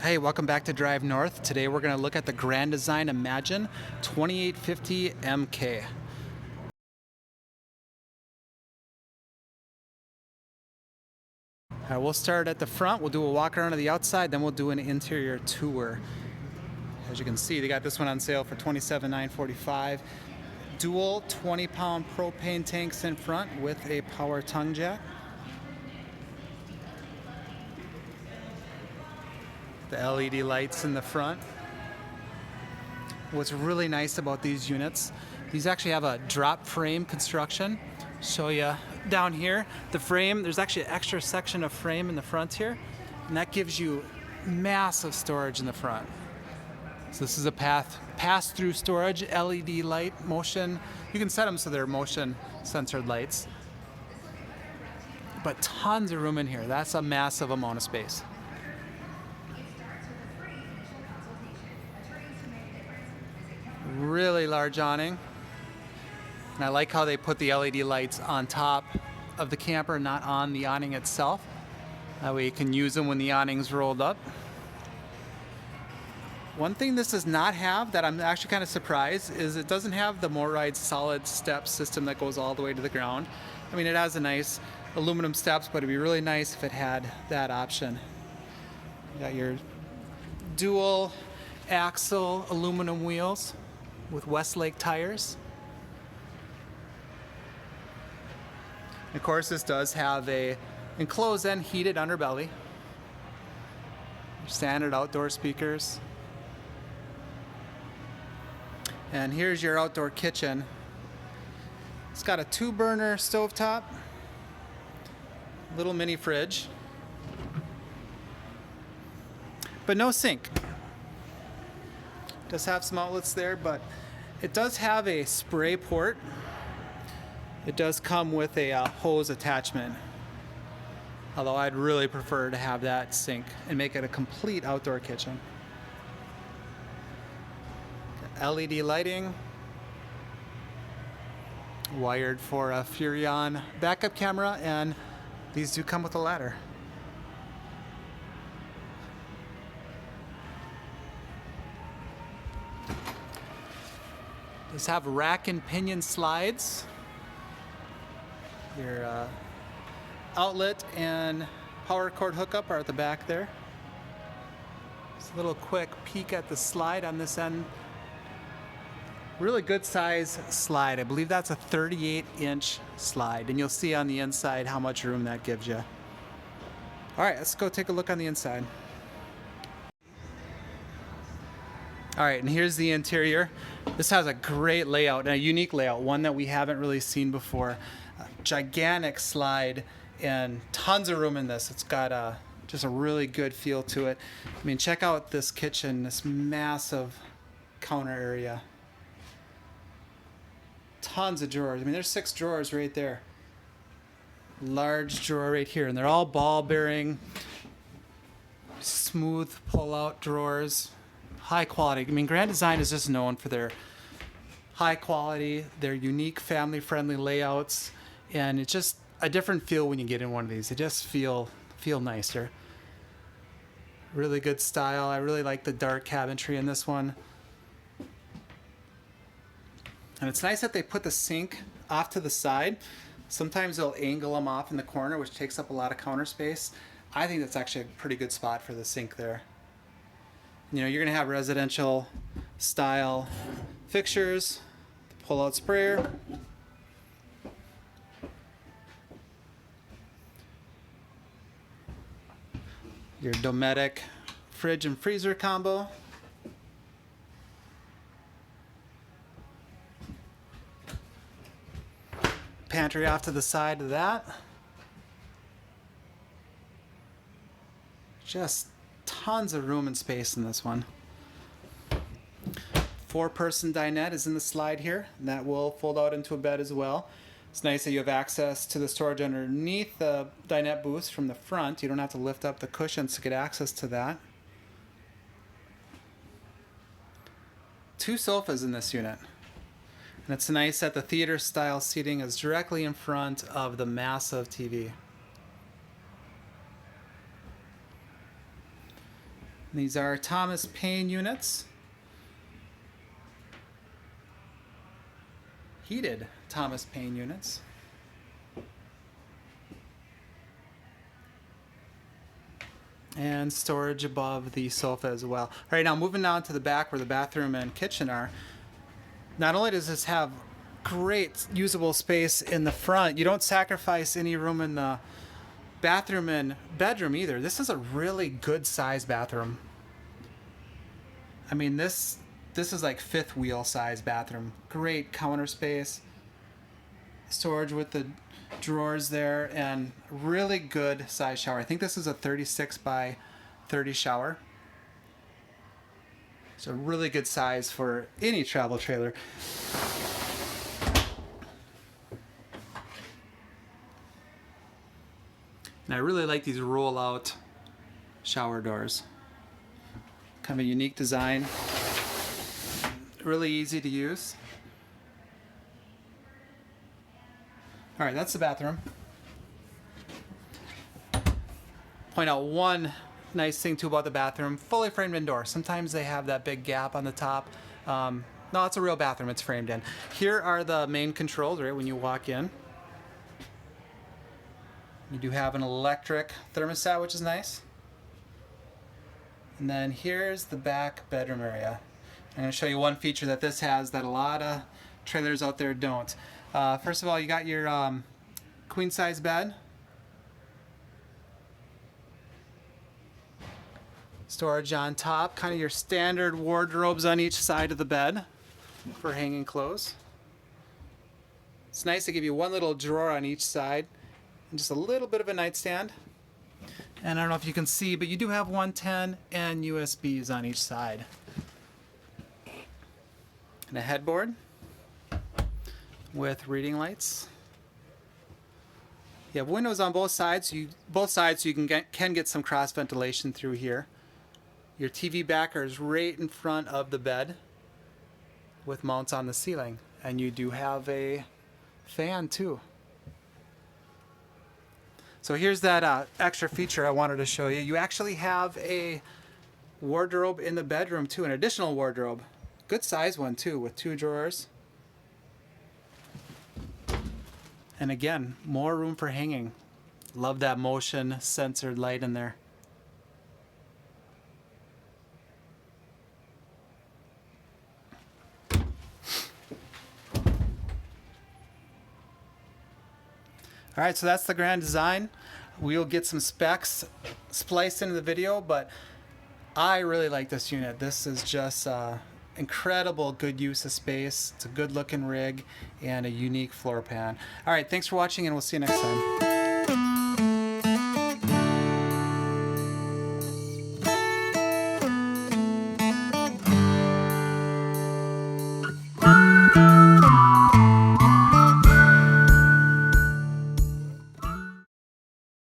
Hey, welcome back to Drive North. Today we're going to look at the Grand Design Imagine 2850 MK. We'll start at the front, we'll do a walk around to the outside, then we'll do an interior tour. As you can see, they got this one on sale for $27,945. Dual 20-pound propane tanks in front with a power tongue jack. The LED lights in the front. What's really nice about these units, these actually have a drop frame construction. Show you down here, the frame, there's actually an extra section of frame in the front here, and that gives you massive storage in the front. So this is a pass-through storage, LED light, motion. You can set them so they're motion sensored lights. But tons of room in here. That's a massive amount of space. Really large awning. And I like how they put the LED lights on top of the camper, not on the awning itself. That way you can use them when the awning's rolled up. One thing this does not have that I'm actually kind of surprised is it doesn't have the MORryde solid step system that goes all the way to the ground. I mean, it has a nice aluminum steps, but it'd be really nice if it had that option. You got your dual axle aluminum wheels with Westlake tires. Of course, this does have a enclosed and heated underbelly. Standard outdoor speakers. And here's your outdoor kitchen. It's got a 2-burner stovetop, little mini fridge, but no sink. It does have some outlets there, but it does have a spray port. It does come with a hose attachment, although I'd really prefer to have that sink and make it a complete outdoor kitchen. LED lighting, wired for a Furrion backup camera, and these do come with a ladder. These have rack and pinion slides. Your outlet and power cord hookup are at the back there. Just a little quick peek at the slide on this end. Really good size slide. I believe that's a 38-inch slide, and you'll see on the inside how much room that gives you. All right, let's go take a look on the inside. All right, and here's the interior. This has a great layout and a unique layout, one that we haven't really seen before. A gigantic slide and tons of room in this. It's got just a really good feel to it. I mean, check out this kitchen, this massive counter area. Tons of drawers. I mean, there's 6 drawers right there. Large drawer right here, and they're all ball bearing, smooth pull-out drawers. High quality. I mean, Grand Design is just known for their high quality, their unique family-friendly layouts, and it's just a different feel when you get in one of these. They just feel nicer. Really good style. I really like the dark cabinetry in this one. And it's nice that they put the sink off to the side. Sometimes they'll angle them off in the corner, which takes up a lot of counter space. I think that's actually a pretty good spot for the sink there. You know, you're gonna have residential style fixtures, the pull-out sprayer, your Dometic fridge and freezer combo, pantry off to the side of that. Just tons of room and space in this one. 4-person dinette is in the slide here, and that will fold out into a bed as well. It's nice that you have access to the storage underneath the dinette booths from the front. You don't have to lift up the cushions to get access to that. 2 sofas in this unit. And it's nice that the theater style seating is directly in front of the massive TV. These are Thomas Paine units. Heated Thomas Paine units. And storage above the sofa as well. All right, now moving down to the back where the bathroom and kitchen are. Not only does this have great usable space in the front, you don't sacrifice any room in the bathroom and bedroom either. This is a really good size bathroom. I mean, this is like fifth wheel size bathroom. Great counter space, storage with the drawers there, and really good size shower. I think this is a 36 by 30 shower. So really good size for any travel trailer. And I really like these roll-out shower doors. Kind of a unique design. Really easy to use. All right, that's the bathroom. Point out one nice thing too about the bathroom: fully framed in door. Sometimes they have that big gap on the top. No, it's a real bathroom. It's framed in. Here are the main controls, right, when you walk in. You do have an electric thermostat, which is nice. And then here's the back bedroom area. I'm going to show you one feature that this has that a lot of trailers out there don't. First of all, you got your queen size bed. Storage on top, kind of your standard wardrobes on each side of the bed for hanging clothes. It's nice to give you one little drawer on each side and just a little bit of a nightstand. And I don't know if you can see, but you do have 110 and USBs on each side. And a headboard with reading lights. You have windows on both sides, so you can get some cross ventilation through here. Your TV backer is right in front of the bed with mounts on the ceiling, and you do have a fan too. So here's that extra feature I wanted to show you. You actually have a wardrobe in the bedroom too, an additional wardrobe. Good size one too, with 2 drawers. And again, more room for hanging. Love that motion sensored light in there. All right, so that's the grand design. We'll get some specs spliced into the video, but I really like this unit. This is just incredible good use of space. It's a good looking rig and a unique floor plan. All right, thanks for watching, and we'll see you next time.